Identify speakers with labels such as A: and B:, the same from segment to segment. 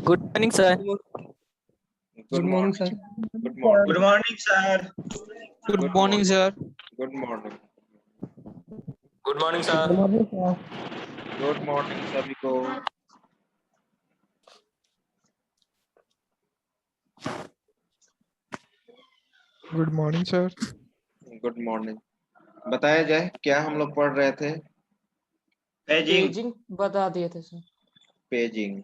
A: Good morning, sir.
B: Good morning, sir.
C: Good morning.
D: Good morning, sir.
C: Good morning, sir.
B: Good morning.
D: Good morning, sir.
B: Good morning सभी को.
C: Good morning, sir.
B: Good morning. बताया जाए क्या हम लोग पढ़ रहे थे?
D: Paging.
E: पेजिंग बता दिए थे सर.
B: पेजिंग.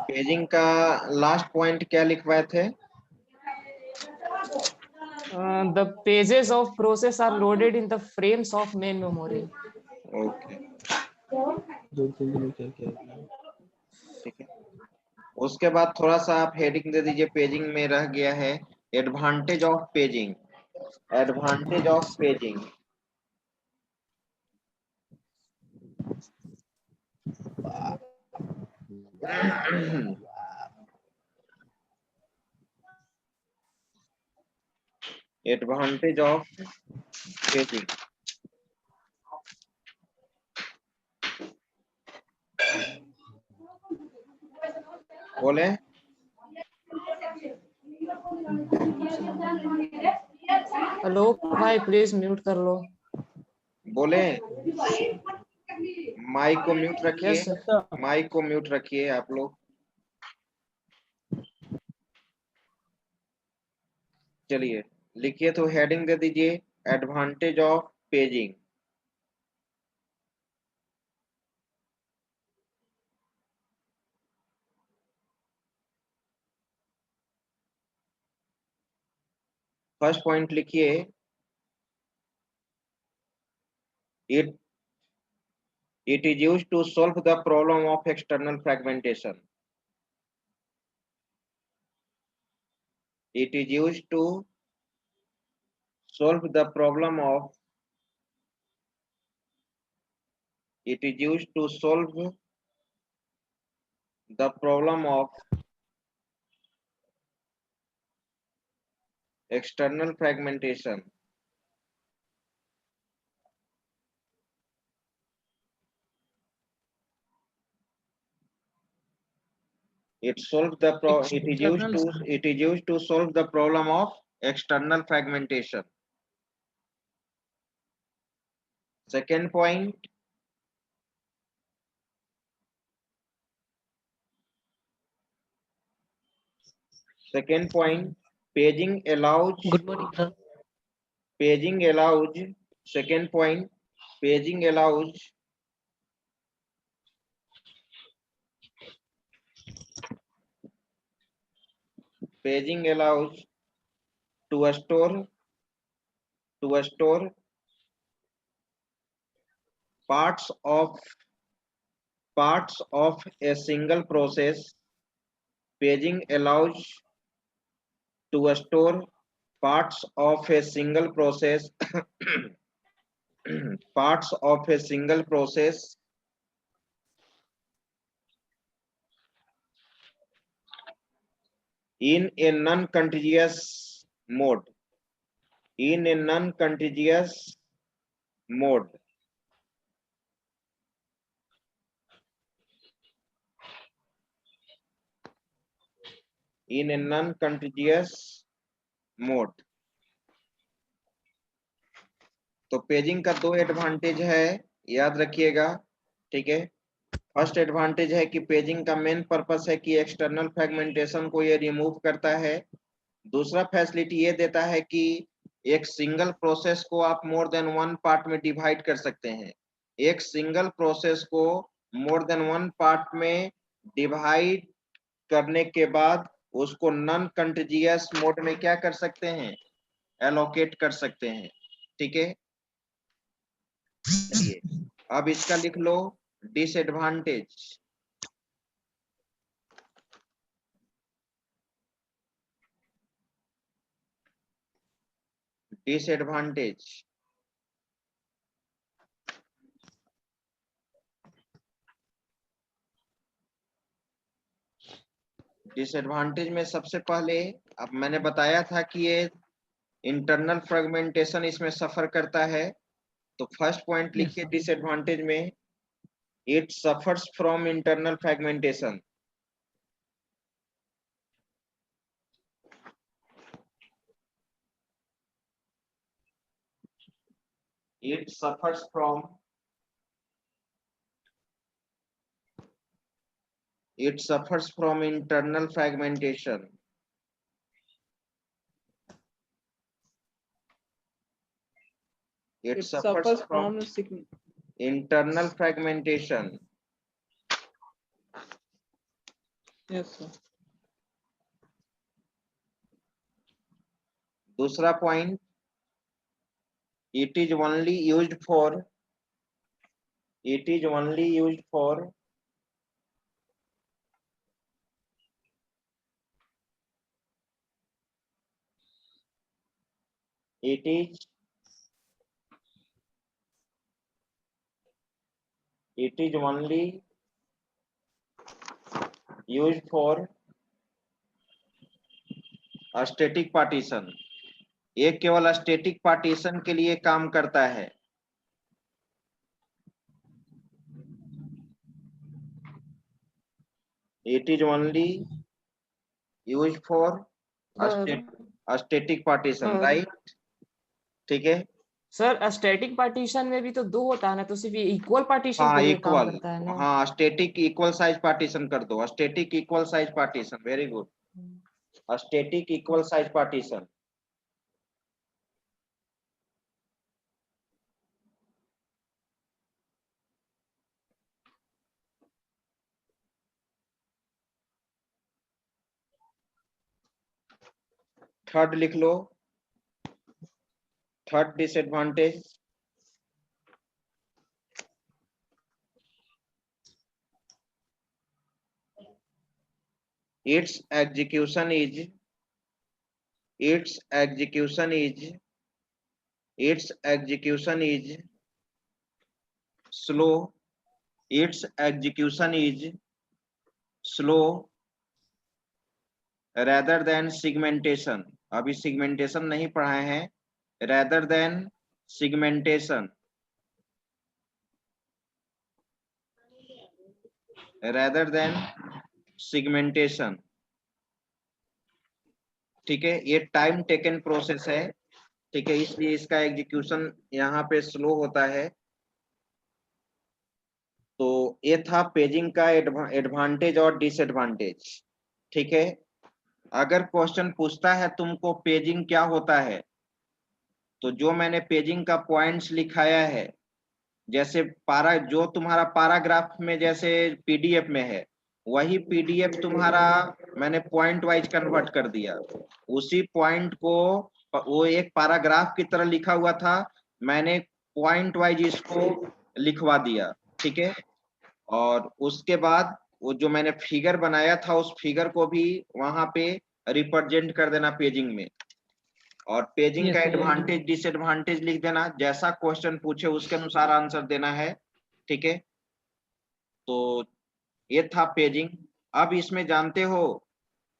B: पेजिंग का लास्ट पॉइंट क्या लिखवाए थे?
E: The pages of process are loaded in the frames of main memory.
B: Okay, ठीक है. उसके बाद थोड़ा सा आप हेडिंग दे दीजिए. पेजिंग में रह गया है advantage of paging. Advantage of paging. Advantage of paging. बोले.
E: हेलो भाई प्लीज म्यूट कर लो.
B: बोले. माइक को म्यूट रखिए.
E: Yes sir.
B: माइक को म्यूट रखिए आप लोग. चलिए लिखिए तो हेडिंग दे दीजिए advantage of paging. First point लिखिए it is used to solve the problem of external fragmentation. It is used to solve the problem of external fragmentation. It is used to solve the problem of external fragmentation. Second point, paging allows.
A: Good morning, sir.
B: Paging allows. Second point, paging allows to store parts of a single process. Paging allows to store parts of a single process in a non-contiguous mode. In a non-contiguous mode. In a non-contiguous mode. तो paging का दो advantage है, याद रखिएगा. ठीक है. First advantage है कि पेजिंग का मेन पर्पस है कि एक्सटर्नल फ्रेगमेंटेशन को ये रिमूव करता है. दूसरा फैसिलिटी ये देता है कि एक सिंगल प्रोसेस को आप मोर देन वन पार्ट में डिवाइड कर सकते हैं. एक सिंगल प्रोसेस को मोर देन वन पार्ट में डिवाइड करने के बाद उसको नॉन कंटिजियस मोड में क्या कर सकते हैं? एलोकेट कर सकते हैं. ठीक है. चलिए अब इसका लिख लो डिसएडवांटेज. डिसएडवांटेज. डिसएडवांटेज में सबसे पहले अब मैंने बताया था कि ये इंटरनल फ्रेगमेंटेशन इसमें सफर करता है। तो फर्स्ट पॉइंट लिखिए डिसएडवांटेज में, it suffers from internal fragmentation. It suffers from internal fragmentation. It suffers from internal fragmentation.
A: Yes, sir.
B: दूसरा point, it is only used for it is only used for static partition. ये केवल static partition के लिए काम करता है। It is only used for static partition, right? ठीक है
E: सर, स्टैटिक पार्टीशन में भी तो दो होता है ना, तो सिर्फ इक्वल पार्टीशन
B: हाँ,
E: के लिए काम
B: इक्वल,
E: करता है ना।
B: हाँ, स्टैटिक इक्वल साइज पार्टीशन कर दो, static equal size partition, very good, static equal size partition. Third लिख लो, third disadvantage, its execution is slow. Its execution is slow rather than segmentation. अभी segmentation नहीं पढ़ाए हैं, rather than segmentation, ठीक है। ये टाइम टेकन प्रोसेस है, ठीक है, इसलिए इसका एग्जीक्यूशन यहाँ पे स्लो होता है। तो ये था पेजिंग का एडवांटेज और डिसएडवांटेज, ठीक है। अगर क्वेश्चन पूछता है तुमको पेजिंग क्या होता है, तो जो मैंने पेजिंग का पॉइंट्स लिखाया है, जैसे जो तुम्हारा पैराग्राफ में जैसे पीडीएफ में है, वही पीडीएफ तुम्हारा मैंने पॉइंट वाइज कन्वर्ट कर दिया। उसी पॉइंट को वो एक पैराग्राफ की तरह लिखा हुआ था, मैंने पॉइंट वाइज इसको लिखवा दिया, ठीक है। और उसके बाद वो जो मैंने फिगर बनाया था, उस फिगर को भी वहां पे रिप्रेजेंट कर देना पेजिंग में। और पेजिंग का एडवांटेज डिसएडवांटेज लिख देना, जैसा क्वेश्चन पूछे उसके अनुसार आंसर देना है, ठीक है। तो ये था पेजिंग। अब इसमें जानते हो,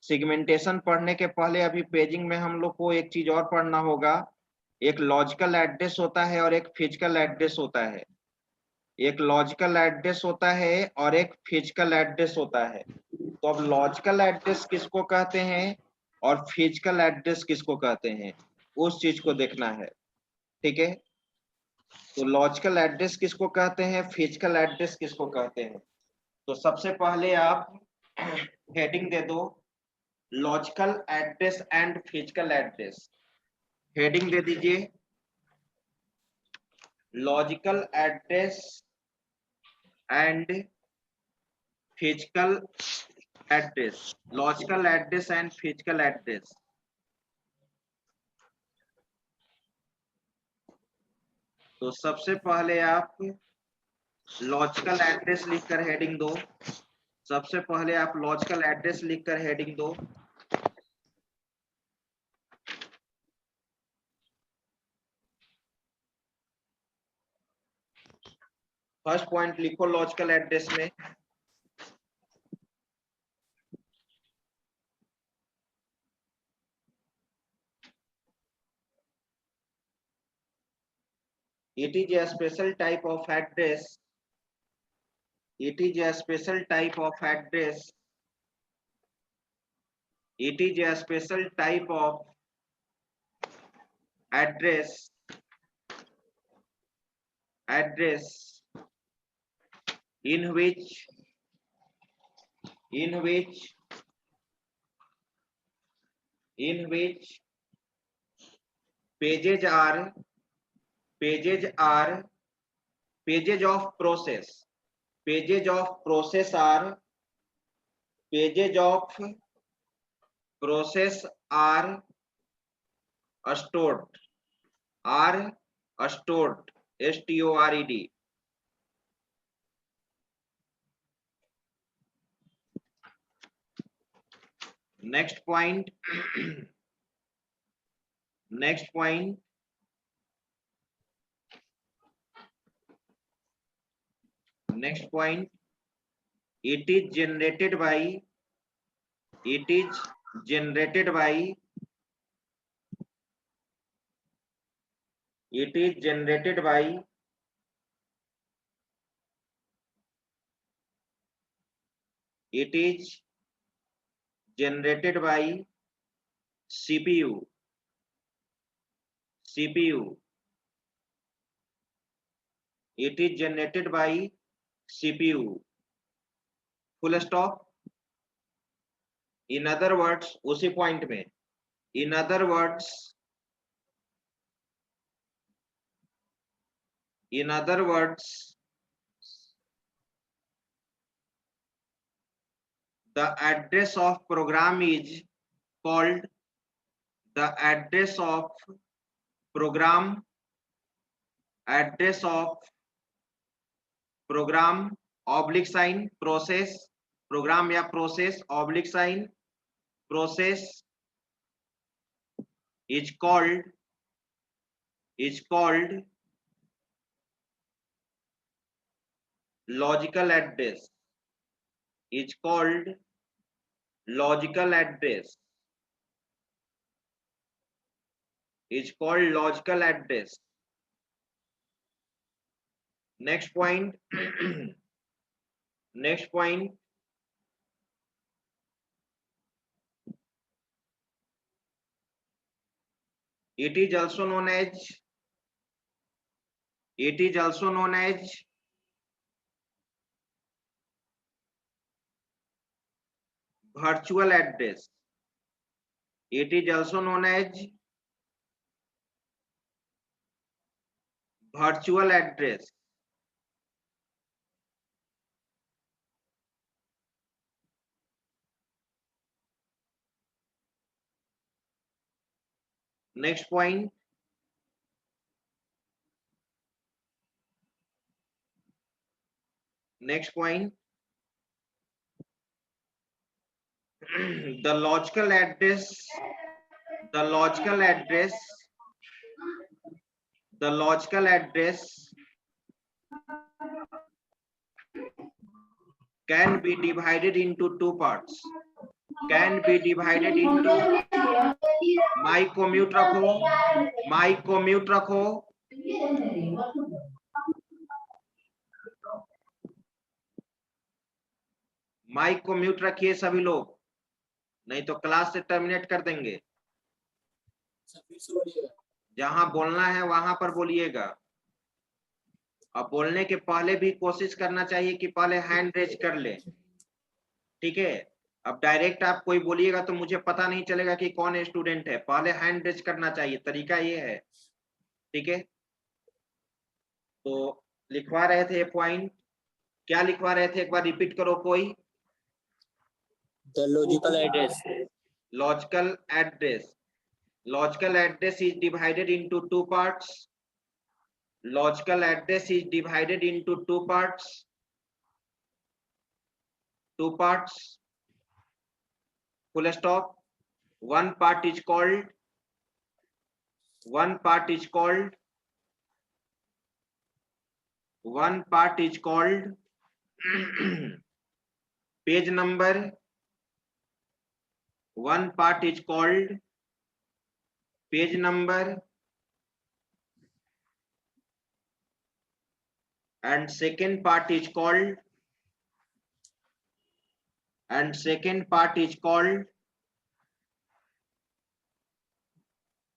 B: सेगमेंटेशन पढ़ने के पहले अभी पेजिंग में हम लोग को एक चीज और पढ़ना होगा। एक लॉजिकल एड्रेस होता है और एक फिजिकल एड्रेस होता है। एक लॉजिकल एड्रेस होता है और एक फिजिकल एड्रेस होता है। तो अब लॉजिकल एड्रेस किसको कहते हैं और फिजिकल एड्रेस किसको कहते हैं, उस चीज को देखना है, ठीक है। तो लॉजिकल एड्रेस किसको कहते हैं, फिजिकल एड्रेस किसको कहते हैं। तो सबसे पहले आप हेडिंग दे दो, logical address and physical address. Heading दे दीजिए, logical address and physical address, logical address and physical address. तो सबसे पहले आप लॉजिकल एड्रेस लिखकर हेडिंग दो, सबसे पहले आप लॉजिकल एड्रेस लिखकर हेडिंग दो। फर्स्ट पॉइंट लिखो लॉजिकल एड्रेस में, It is a special type of address. It is a special type of address. It is a special type of address. In which pages are pages of process are stored stored. Next point. Next point. Next point. It is generated by. It is generated by. It is generated by. It is generated by CPU. CPU. It is generated by CPU. Full stop. In other words, उसी point में. In other words, the address of program is called the address of program oblique sign process program या process oblique sign process is called logical address. Is called logical address. Is called logical address. Next point. Next point. It is also known as virtual address. It is also known as virtual address. Next point. Next point. The logical address can be divided into two parts. Can be divided into my commute रखो. Mic को mute रखिए सभी लोग, नहीं तो class से terminate कर देंगे. जहां बोलना है वहां पर बोलिएगा. अब बोलने के पहले भी कोशिश करना चाहिए कि पहले हैंड रेज कर ले. ठीक है. अब डायरेक्ट आप कोई बोलिएगा तो मुझे पता नहीं चलेगा कि कौन स्टूडेंट है. पहले हैंड रेज करना चाहिए. तरीका ये है. ठीक है. तो लिखवा रहे थे पॉइंट. क्या लिखवा रहे थे एक बार रिपीट करो कोई.
F: The logical address.
B: Logical address is divided into two parts. Logical address is divided into two parts. Full stop. One part is called page number. One part is called page number. and second part is called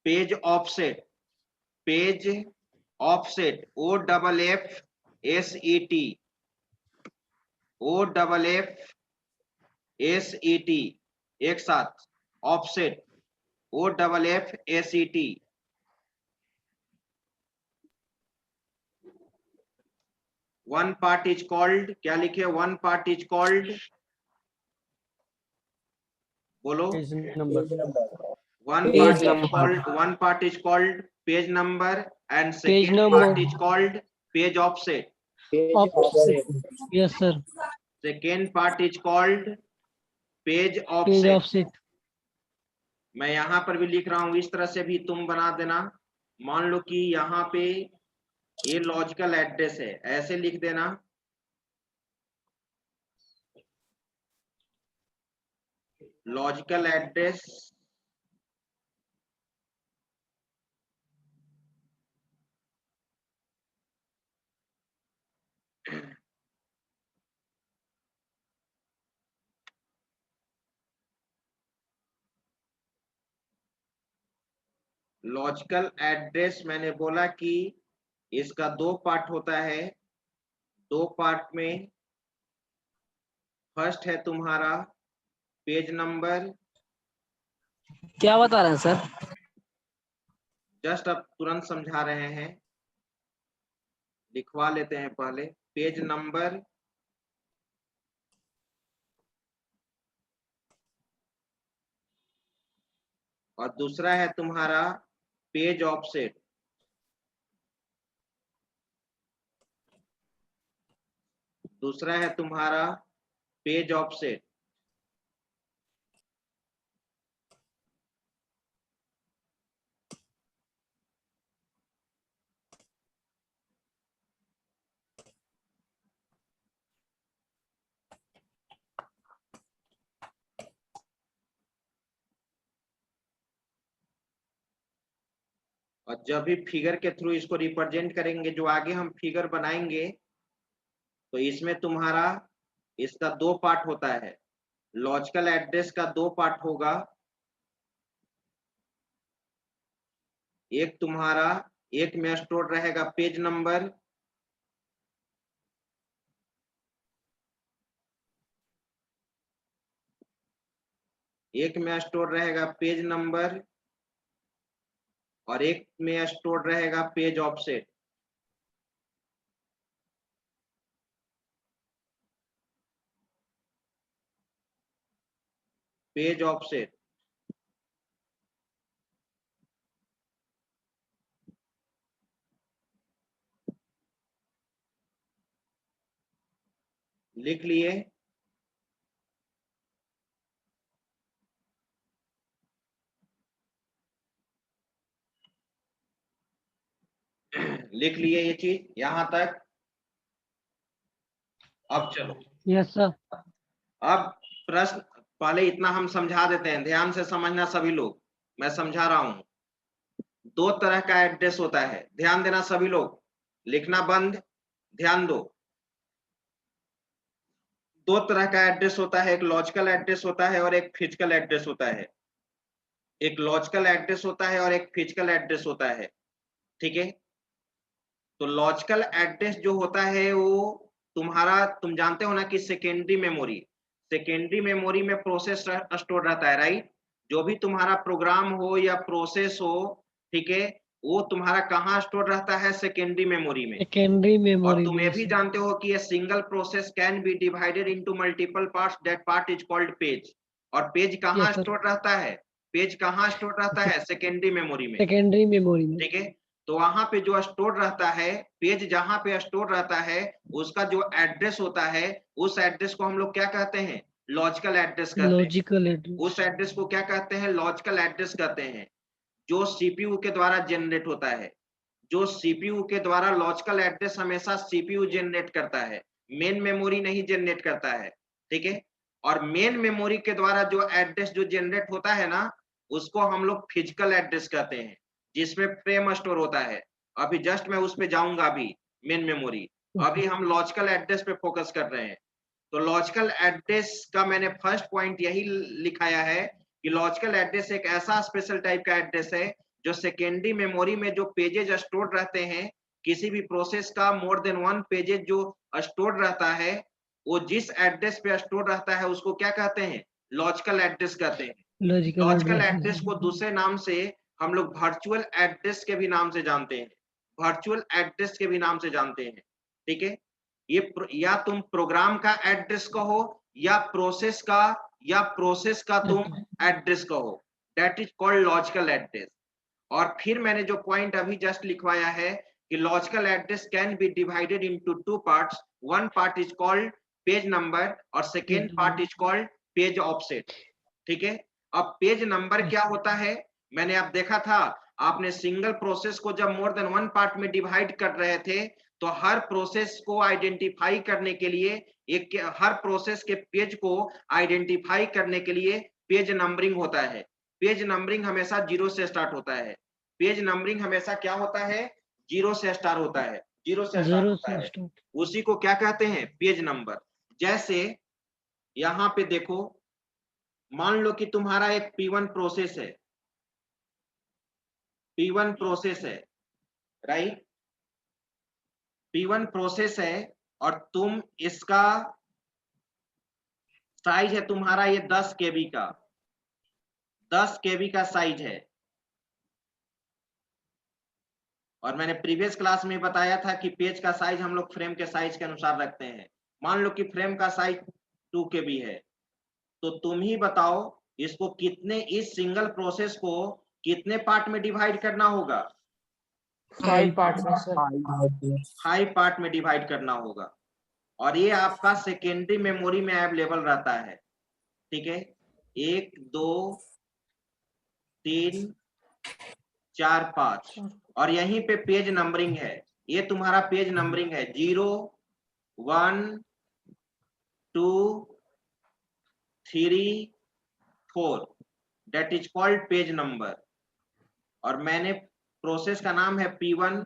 B: page offset. Page offset, OFFSET, OFFSET, एक साथ, offset, OFFSET. One part is called, क्या लिखे? One part is called, बोलो.
F: Page number.
B: One part is called page number, and
G: Page
B: second
G: number.
B: part is called page offset.
F: Page
G: Offset. Yes, sir.
B: Second part is called page
G: Page
B: offset.
G: offset.
B: मैं यहाँ पर भी लिख रहा हूँ, इस तरह से भी तुम बना देना. मान लो कि यहाँ पे ये लॉजिकल एड्रेस है, ऐसे लिख देना. लॉजिकल एड्रेस लॉजिकल एड्रेस मैंने बोला कि इसका दो पार्ट होता है. दो पार्ट में फर्स्ट है तुम्हारा पेज नंबर.
G: क्या बता रहे हैं सर?
B: जस्ट अब तुरंत समझा रहे हैं, लिखवा लेते हैं पहले. पेज नंबर और दूसरा है तुम्हारा पेज ऑफसेट. दूसरा है तुम्हारा पेज ऑफसेट. और जब भी फिगर के थ्रू इसको रिप्रेजेंट करेंगे, जो आगे हम फिगर बनाएंगे, तो इसमें तुम्हारा इसका दो पार्ट होता है. लॉजिकल एड्रेस का दो पार्ट होगा. एक तुम्हारा, एक में स्टोर रहेगा पेज नंबर, एक में स्टोर रहेगा पेज नंबर, और एक में स्टोर रहेगा पेज ऑफसेट. पेज ऑफसेट लिख लिए. लिख लिए ये चीज यहां तक. अब चलो,
G: यस सर.
B: अब प्रश्न पहले इतना हम समझा देते हैं, ध्यान से समझना सभी लोग. मैं समझा रहा हूं. दो तरह का एड्रेस होता है, ध्यान देना सभी लोग. लिखना बंद, ध्यान दो. दो तरह का एड्रेस होता है, एक लॉजिकल एड्रेस होता है और एक फिजिकल एड्रेस होता है. एक लॉजिकल एड्रेस होता है और एक फिजिकल एड्रेस होता है. ठीक है. तो लॉजिकल एड्रेस जो होता है वो तुम्हारा, तुम जानते हो ना कि सेकेंडरी मेमोरी में प्रोसेस स्टोर रहता है, राइट. जो भी तुम्हारा प्रोग्राम हो या प्रोसेस हो, ठीक है, वो तुम्हारा कहाँ स्टोर रहता है? सेकेंडरी मेमोरी में.
G: सेकेंडरी
B: और
G: मेमोरी
B: तुम ये
G: में.
B: भी जानते हो कि ये single process can be divided into multiple parts, that part is called page. और पेज कहाँ
G: Yes, sir.
B: स्टोर रहता है? पेज कहाँ स्टोर रहता है? सेकेंडरी मेमोरी में.
G: सेकेंडरी मेमोरी में.
B: ठीक है. तो वहां पे जो स्टोर रहता है, पेज जहां पे स्टोर रहता है, उसका जो एड्रेस होता है, उस एड्रेस को हम लोग क्या कहते हैं? लॉजिकल एड्रेस कहते हैं.
G: Logical address.
B: उस एड्रेस को क्या कहते हैं? लॉजिकल एड्रेस कहते हैं. जो सीपीयू के द्वारा जनरेट होता है. जो सीपीयू के द्वारा लॉजिकल एड्रेस हमेशा सीपीयू जनरेट करता है, मेन मेमोरी नहीं जनरेट करता है. ठीक है. और मेन मेमोरी के द्वारा जो एड्रेस जो जनरेट होता है ना, उसको हम लोग फिजिकल एड्रेस कहते हैं, जिसमें फ्रेम स्टोर होता है. अभी जस्ट मैं उस पे जाऊंगा अभी, मेन मेमोरी. अभी हम लॉजिकल एड्रेस पे फोकस कर रहे हैं। तो लॉजिकल एड्रेस का मैंने फर्स्ट पॉइंट यही लिखाया है कि लॉजिकल एड्रेस एक ऐसा स्पेशल टाइप का एड्रेस है जो सेकेंडरी मेमोरी में जो पेजेज स्टोर्ड रहते हैं, किसी भी प्रोसेस का मोर देन वन पेजेज जो स्टोर्ड रहता है, वो जिस एड्रेस पे स्टोर रहता है उसको क्या कहते हैं? लॉजिकल एड्रेस कहते हैं। लॉजिकल एड्रेस को दूसरे नाम से हम लोग वर्चुअल एड्रेस के भी नाम से जानते हैं, वर्चुअल एड्रेस के भी नाम से जानते हैं। ठीक है, ये या तुम प्रोग्राम का एड्रेस कहो या प्रोसेस का तुम एड्रेस कहो, that is called logical address. और फिर मैंने जो पॉइंट अभी जस्ट लिखवाया है कि logical address can be divided into two parts, one part is called page number और second part is called page offset. ठीक है, अब पेज नंबर क्या होता है? मैंने आप देखा था, आपने सिंगल प्रोसेस को जब मोर देन वन पार्ट में डिवाइड कर रहे थे तो हर प्रोसेस को आइडेंटिफाई करने के लिए हर प्रोसेस के पेज को आइडेंटिफाई करने के लिए पेज नंबरिंग होता है। पेज नंबरिंग हमेशा 0 से स्टार्ट होता है। पेज नंबरिंग हमेशा क्या होता है? 0 से स्टार्ट होता है, 0 से स्टार्ट होता है। उसी को क्या कहते हैं? Page number. जैसे यहां पे देखो, मान लो कि तुम्हारा एक P1 प्रोसेस है, P1 प्रोसेस है, राइट? P1 प्रोसेस है और तुम इसका साइज है तुम्हारा ये 10 KB का, 10 KB का साइज है। और मैंने प्रीवियस क्लास में बताया था कि पेज का साइज हम लोग फ्रेम के साइज के अनुसार रखते हैं। मान लो कि फ्रेम का साइज 2 KB है, तो तुम ही बताओ इसको कितने, इस सिंगल प्रोसेस को कितने पार्ट में डिवाइड करना होगा?
E: 5 पार्ट्स में सर।
B: 5 पार्ट में डिवाइड करना होगा। और ये आपका सेकेंडरी मेमोरी में अवेलेबल रहता है। ठीक है, 1 2 3 4 5 और यहीं पे पेज नंबरिंग है। ये तुम्हारा पेज नंबरिंग है, 0 1 2 3 4, that is called page number. और मैंने प्रोसेस का नाम है P1,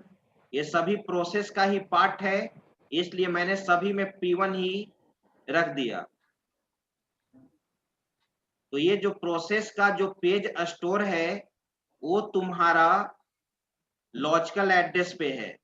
B: ये सभी प्रोसेस का ही पार्ट है, इसलिए मैंने सभी में P1 ही रख दिया। तो ये जो प्रोसेस का जो पेज स्टोर है वो तुम्हारा लॉजिकल एड्रेस पे है।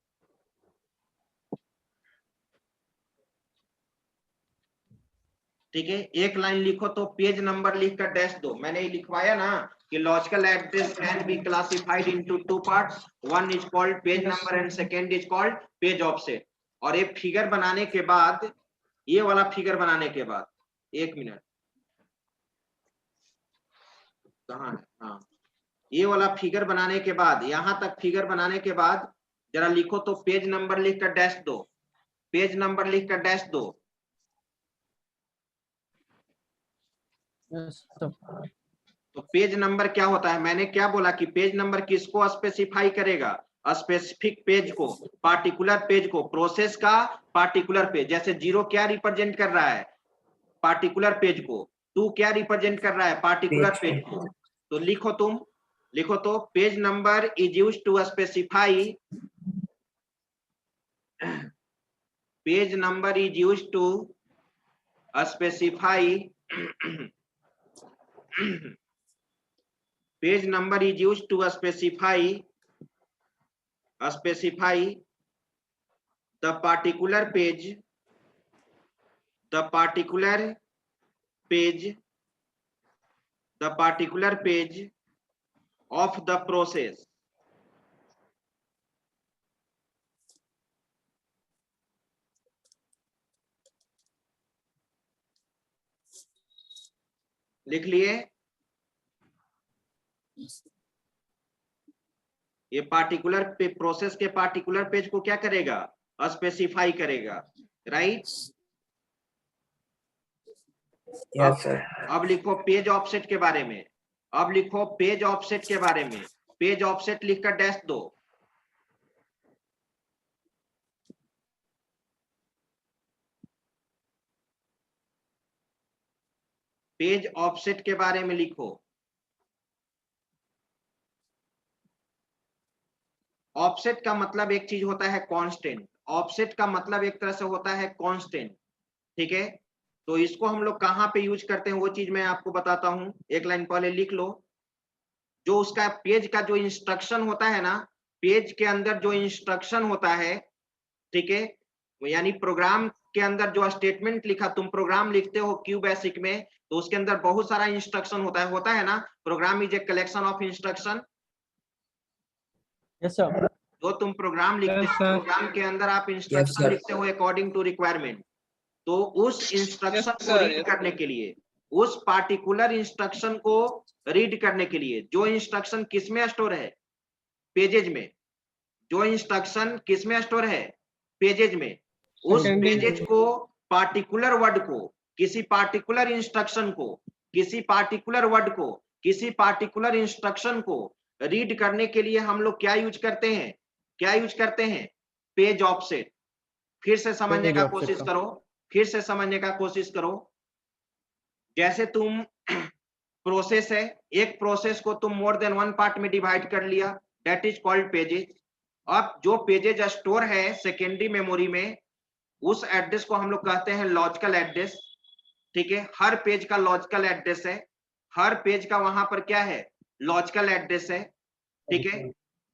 B: ठीक है, एक लाइन लिखो तो पेज नंबर लिखकर डैश दो। मैंने ये लिखवाया ना कि logical address can be classified into 2 parts, one is called page number and second is called page offset. और ये फिगर बनाने के बाद, ये वाला फिगर बनाने के बाद, 1 मिनट कहाँ है? हाँ, ये वाला फिगर बनाने के बाद, यहां तक फिगर बनाने के बाद जरा लिखो तो पेज नंबर लिखकर डैश दो, पेज नंबर लिखकर डैश दो। तो पेज नंबर क्या होता है? मैंने क्या बोला कि पेज नंबर किसको स्पेसिफाई करेगा? स्पेसिफिक पेज को, पार्टिकुलर पेज को, प्रोसेस का पार्टिकुलर पेज। जैसे 0 क्या रिप्रेजेंट कर रहा है? पार्टिकुलर पेज को। 2 क्या रिप्रेजेंट कर रहा है? पार्टिकुलर पेज को। तो लिखो, तुम लिखो तो page number is used to specify, page number is used to specify page number is used to specify the particular page, the particular page of the process. लिख लिए? ये पार्टिकुलर प्रोसेस के पार्टिकुलर पेज को क्या करेगा? Specify करेगा, right?
F: Yes sir.
B: अब लिखो पेज ऑफसेट के बारे में। अब लिखो पेज ऑफसेट के बारे में। पेज ऑफसेट लिखकर डैश दो। पेज ऑफसेट के बारे में लिखो। ऑफसेट का मतलब एक चीज होता है कांस्टेंट, ऑफसेट का मतलब एक तरह से होता है कांस्टेंट, ठीक है। तो इसको हम लोग कहाँ पे यूज करते हैं वो चीज मैं आपको बताता हूँ, एक लाइन पहले लिख लो। जो उसका पेज का जो इंस्ट्रक्शन होता है ना, पेज के अंदर जो इंस्ट्रक्शन होता है, ठीक है, यानी प्रोग्राम के अंदर जो स्टेटमेंट लिखा, तुम प्रोग्राम लिखते हो क्यू बेसिक में, तो उसके अंदर बहुत सारा इंस्ट्रक्शन होता है ना। Program is a collection of instruction.
F: Yes sir.
B: जो तुम प्रोग्राम लिखते
A: Yes,
B: हो,
A: sir.
B: प्रोग्राम के अंदर आप
F: Yes,
B: इंस्ट्रक्शन
F: sir.
B: लिखते हो अकॉर्डिंग टू रिक्वायरमेंट। तो उस इंस्ट्रक्शन
A: Yes,
B: को
A: sir.
B: रीड
A: Yes,
B: करने के लिए, उस पार्टिकुलर इंस्ट्रक्शन को रीड करने के लिए, जो इंस्ट्रक्शन किस में स्टोर है, पेजेज में, जो इंस्ट्रक्शन किस में स्टोर है, पेजेज में, उस
A: Secondary
B: पेजेज को, पार्टिकुलर वर्ड को, किसी पार्टिकुलर इंस्ट्रक्शन को, किसी पार्टिकुलर वर्ड को, किसी पार्टिकुलर इंस्ट्रक्शन को रीड करने के लिए हम लोग क्या यूज करते हैं, क्या यूज करते हैं, पेज ऑफसेट। फिर से समझने का कोशिश करो, फिर से समझने का कोशिश करो। जैसे तुम प्रोसेस है, एक प्रोसेस को तुम मोर देन वन पार्ट में डिवाइड कर लिया, दैट इज कॉल्ड पेजेज। अब जो पेजेज स्टोर है सेकेंडरी मेमोरी में, उस एड्रेस को हम लोग कहते हैं लॉजिकल एड्रेस, ठीक है। हर पेज का लॉजिकल एड्रेस है, हर पेज का वहां पर क्या है, लॉजिकल एड्रेस है, ठीक है।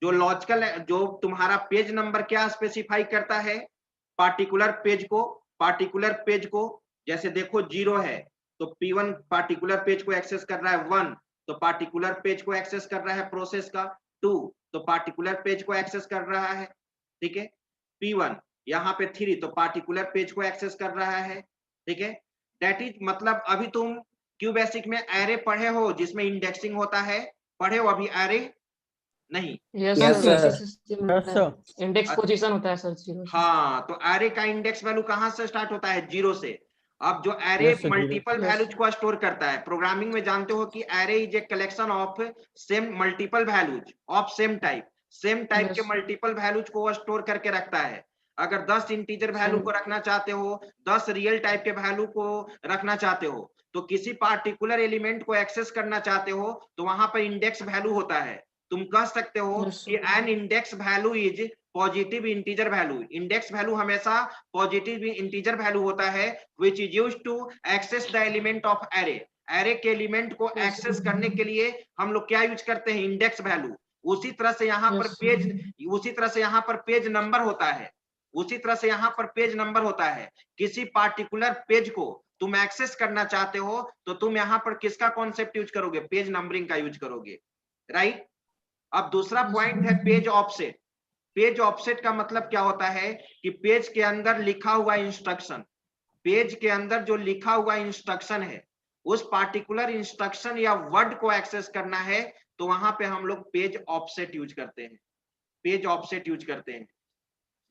B: जो लॉजिकल, जो तुम्हारा पेज नंबर क्या स्पेसिफाई करता है, पार्टिकुलर पेज को, पार्टिकुलर पेज को। जैसे देखो 0 है तो P1 पार्टिकुलर पेज को एक्सेस कर रहा है, 1 तो पार्टिकुलर पेज को एक्सेस कर रहा है प्रोसेस का, 2 तो पार्टिकुलर पेज को एक्सेस कर रहा है, ठीक है। P1 यहाँ पे 3 तो पार्टिकुलर पेज को एक्सेस कर रहा है, ठीक है। दैट इज मतलब अभी तुम क्यू बेसिक में एरे पढ़े हो जिसमें इंडेक्सिंग होता है, पढ़े हो अभी एरे? नहीं।
E: Yes
F: Yes,
E: sir,
F: sir.
E: Index position होता है सर 0 से।
B: हाँ, तो एरे का इंडेक्स वैल्यू कहां से स्टार्ट होता है, 0 से। अब जो array
F: Yes, sir, zero.
B: Multiple
E: Yes,
B: values
E: sir.
B: को स्टोर करता है, प्रोग्रामिंग में जानते हो कि array is a collection of same multiple values of same type, same type के
E: Yes.
B: मल्टीपल वैल्यूज को वो स्टोर करके रखता है। अगर 10 इंटीजर वैल्यू को रखना चाहते हो, 10 रियल टाइप के वैल्यू को रखना चाहते हो, तो किसी पार्टिकुलर एलिमेंट को एक्सेस करना चाहते हो, तो वहां पर इंडेक्स वैल्यू होता है। तुम कह सकते हो
E: Yes, sir.
B: कि an index value is positive integer value. Index value हमेशा पॉजिटिव इंटीजर वैल्यू होता है, which is used to access the element of array. Array के एलिमेंट को
E: Yes,
B: एक्सेस
E: sir.
B: करने के लिए हम लोग क्या यूज करते हैं, इंडेक्स वैल्यू। उसी तरह से यहाँ पर
E: Yes,
B: पेज,
E: sir.
B: उसी तरह से यहाँ पर पेज नंबर होता है, उसी तरह से यहाँ पर पेज नंबर होता है। किसी पार्टिकुलर पेज को तुम एक्सेस करना चाहते हो तो तुम यहाँ पर किसका कॉन्सेप्ट यूज करोगे, पेज नंबरिंग का यूज करोगे, राइट। अब दूसरा
E: Yes,
B: पॉइंट है पेज ऑफसेट। पेज ऑफसेट का मतलब क्या होता है कि पेज के अंदर लिखा हुआ इंस्ट्रक्शन, पेज के अंदर जो लिखा हुआ इंस्ट्रक्शन है, उस पार्टिकुलर इंस्ट्रक्शन या वर्ड को एक्सेस करना है, तो वहां पे हम लोग पेज ऑफसेट यूज करते हैं, पेज ऑफसेट यूज करते हैं।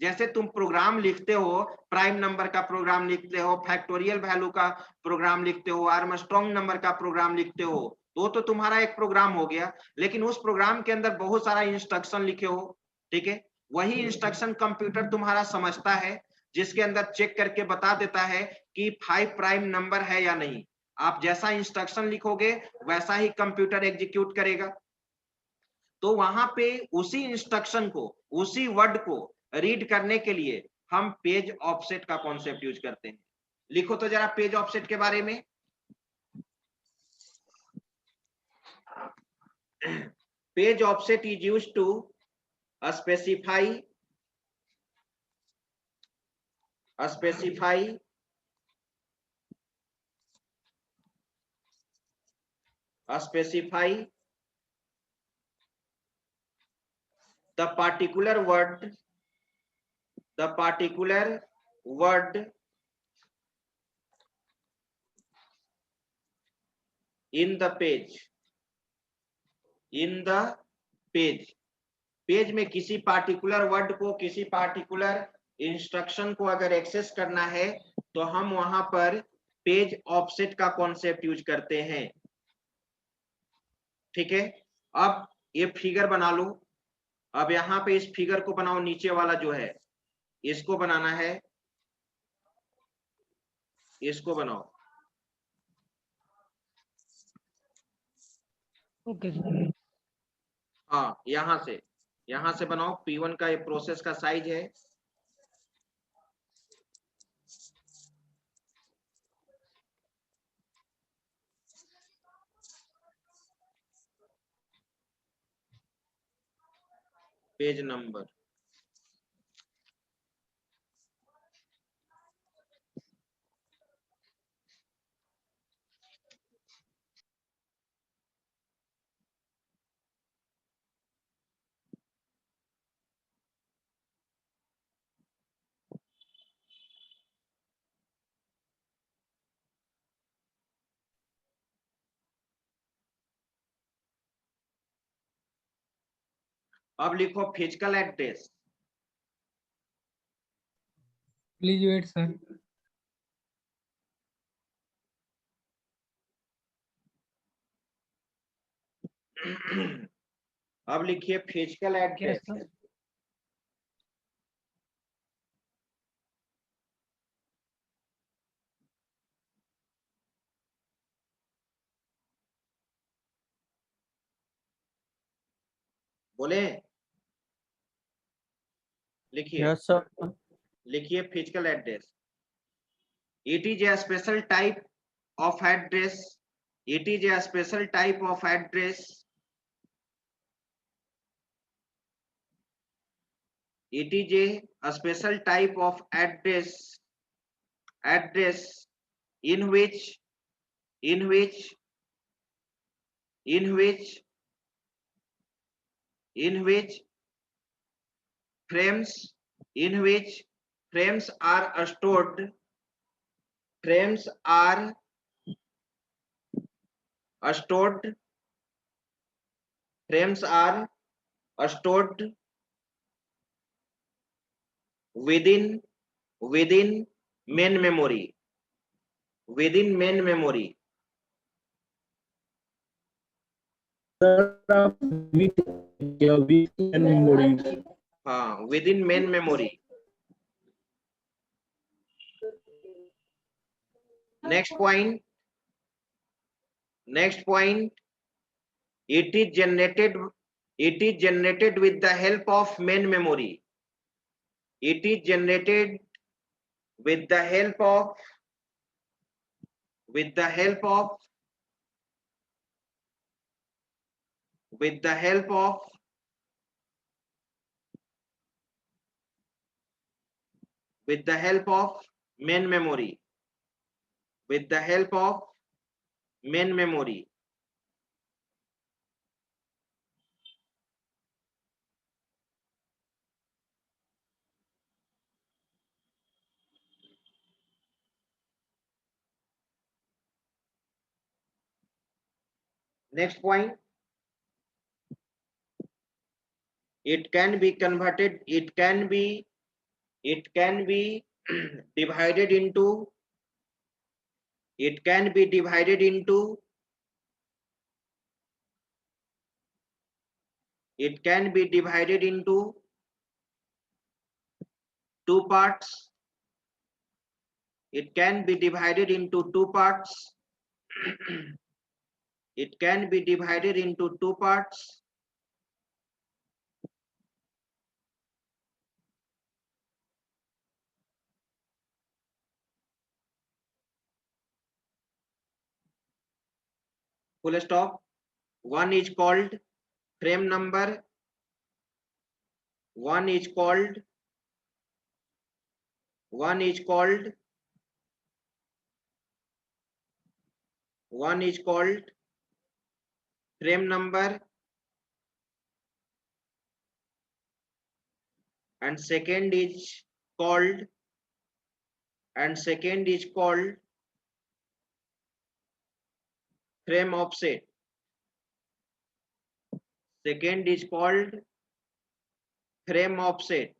B: जैसे तुम प्रोग्राम लिखते हो, प्राइम नंबर का प्रोग्राम लिखते हो, फैक्टोरियल वैल्यू का प्रोग्राम लिखते हो, आर्मस्ट्रांग नंबर का प्रोग्राम लिखते हो, तो तुम्हारा एक प्रोग्राम हो गया। लेकिन उस प्रोग्राम के अंदर बहुत सारा इंस्ट्रक्शन लिखे हो, ठीक है। वही इंस्ट्रक्शन कंप्यूटर तुम्हारा समझता है, जिसके अंदर चेक करके बता देता है कि 5 प्राइम नंबर है या नहीं। आप जैसा इंस्ट्रक्शन लिखोगे वैसा ही कंप्यूटर एग्जीक्यूट करेगा। तो वहां पे उसी इंस्ट्रक्शन को, उसी वर्ड को रीड करने के लिए हम पेज ऑफसेट का कॉन्सेप्ट यूज करते हैं। लिखो तो जरा पेज ऑफसेट के बारे में। Page offset is used to specify the particular word in the page। Page में किसी पार्टिकुलर वर्ड को, किसी पार्टिकुलर इंस्ट्रक्शन को अगर एक्सेस करना है, तो हम वहां पर पेज ऑफसेट का कॉन्सेप्ट यूज करते हैं, ठीक है। अब ये फिगर बना लो। अब यहाँ पे इस फिगर को बनाओ, नीचे वाला जो है इसको बनाना है, इसको बनाओ।
G: ओके।
B: हाँ, यहाँ से बनाओ। P1 का ये प्रोसेस का साइज है, पेज नंबर। अब लिखो physical address.
C: Please wait, sir.
B: अब लिखिए फिजिकल
G: क्या
B: एड्रेस।
G: सर?
B: बोले लिखिए।
F: Yes, sir.
B: लिखिए physical address. It is a special type of address. It is a special type of address. It is a special type of address in which frames are stored. Frames are stored. Frames are stored within main memory. Within main memory. हाँ, within main memory. Next point. It is generated with the help of main memory. It is generated with the help of main memory. With the help of main memory. Next point. It can be converted. It can be divided into. It can be divided into. It can be divided into two parts. It can be divided into two parts. It can be divided into two parts. Full stop. One is called frame number. One is called frame number, and second is called frame offset. Second is called frame offset.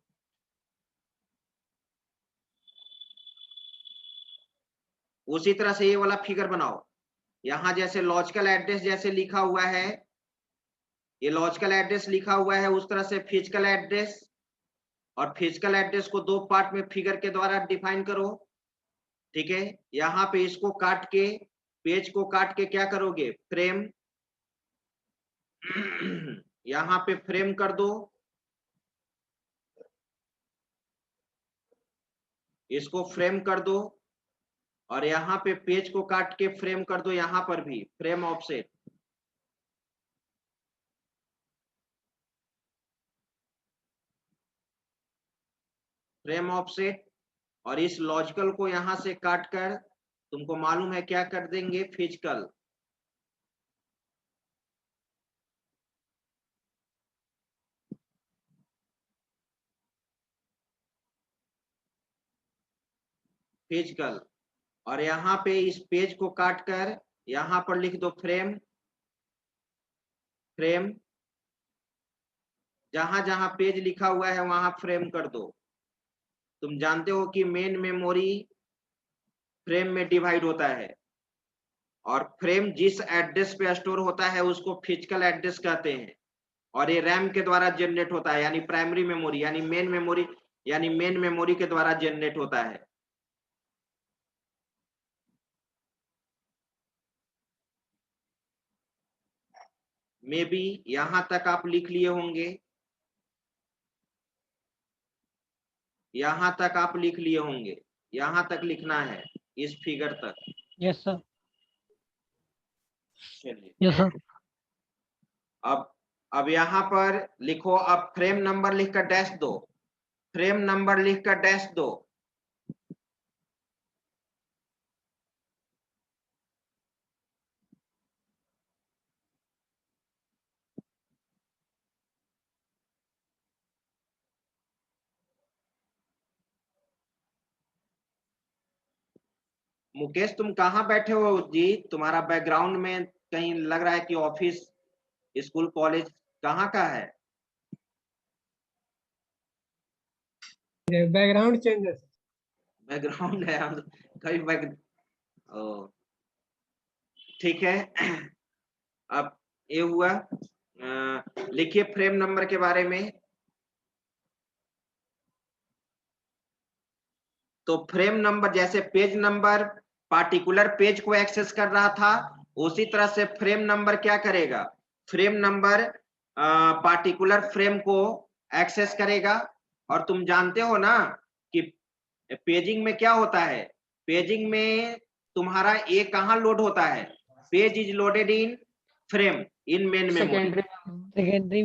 B: उसी तरह से ये वाला figure बनाओ। यहां जैसे logical address जैसे लिखा हुआ है, ये लॉजिकल एड्रेस लिखा हुआ है, उस तरह से फिजिकल एड्रेस, और फिजिकल एड्रेस को दो पार्ट में फिगर के द्वारा डिफाइन करो। ठीक है, यहाँ पे इसको काट के, पेज को काट के क्या करोगे, फ्रेम, यहाँ पे फ्रेम कर दो, इसको फ्रेम कर दो, और यहाँ पे पेज को काट के फ्रेम कर दो, यहाँ पर भी फ्रेम ऑफसेट। फ्रेम ऑफसेट, और इस लॉजिकल को यहां से काट कर तुमको मालूम है क्या कर देंगे, फिजिकल। फिजिकल, और यहाँ पे इस पेज को काट कर यहाँ पर लिख दो फ्रेम। फ्रेम, जहां जहां पेज लिखा हुआ है वहां फ्रेम कर दो। तुम जानते हो कि मेन मेमोरी फ्रेम में डिवाइड होता है, और फ्रेम जिस एड्रेस पे स्टोर होता है उसको फिजिकल एड्रेस कहते हैं, और ये रैम के द्वारा जनरेट होता है, यानी प्राइमरी मेमोरी यानी मेन मेमोरी के द्वारा जनरेट होता है। मे बी यहां तक आप लिख लिए होंगे, यहां तक आप लिख लिए होंगे, यहां तक लिखना है, इस फिगर तक।
G: Yes sir.
B: चलिए,
G: यस सर।
B: अब यहाँ पर लिखो, अब फ्रेम नंबर लिखकर डैश दो, फ्रेम नंबर लिखकर डैश दो। मुकेश तुम कहाँ बैठे हो जी? तुम्हारा बैकग्राउंड में कहीं लग रहा है कि ऑफिस, स्कूल, कॉलेज कहाँ का है?
C: बैकग्राउंड चेंज है सर।
B: बैकग्राउंड है, हम कभी बैक, ओ ठीक है। अब ये हुआ, लिखिए फ्रेम नंबर के बारे में। तो फ्रेम नंबर जैसे पेज नंबर पार्टिकुलर पेज को एक्सेस कर रहा था, उसी तरह से फ्रेम नंबर क्या करेगा, फ्रेम नंबर पार्टिकुलर फ्रेम को एक्सेस करेगा। और तुम जानते हो ना कि पेजिंग में क्या होता है, पेजिंग में तुम्हारा ए कहाँ लोड होता है, page is loaded in frame in main memory.
E: Secondary
G: secondary.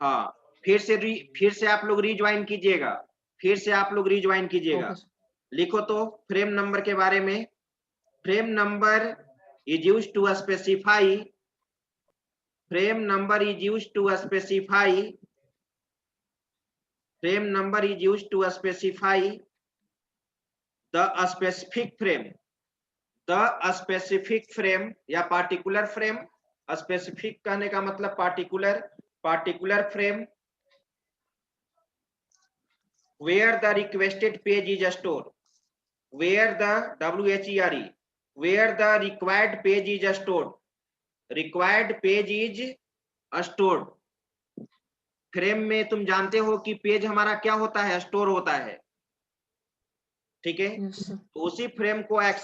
B: हाँ, फिर से आप लोग रिज्वाइन कीजिएगा, फिर से आप लोग रिज्वाइन कीजिएगा।
E: ओके।
B: लिखो तो फ्रेम नंबर के बारे में। Frame number is used to specify, frame number is used to specify, frame number is used to specify the specific frame, the specific frame या पार्टिकुलर फ्रेम। स्पेसिफिक कहने का मतलब particular, particular frame where the requested page is stored, where the WHERE, where the required page is stored, required page is stored। Frame में तुम जानते हो कि page हमारा क्या होता है, स्टोर होता है, ठीक है।
E: Yes, sir.
B: तो उसी फ्रेम को एक्सेस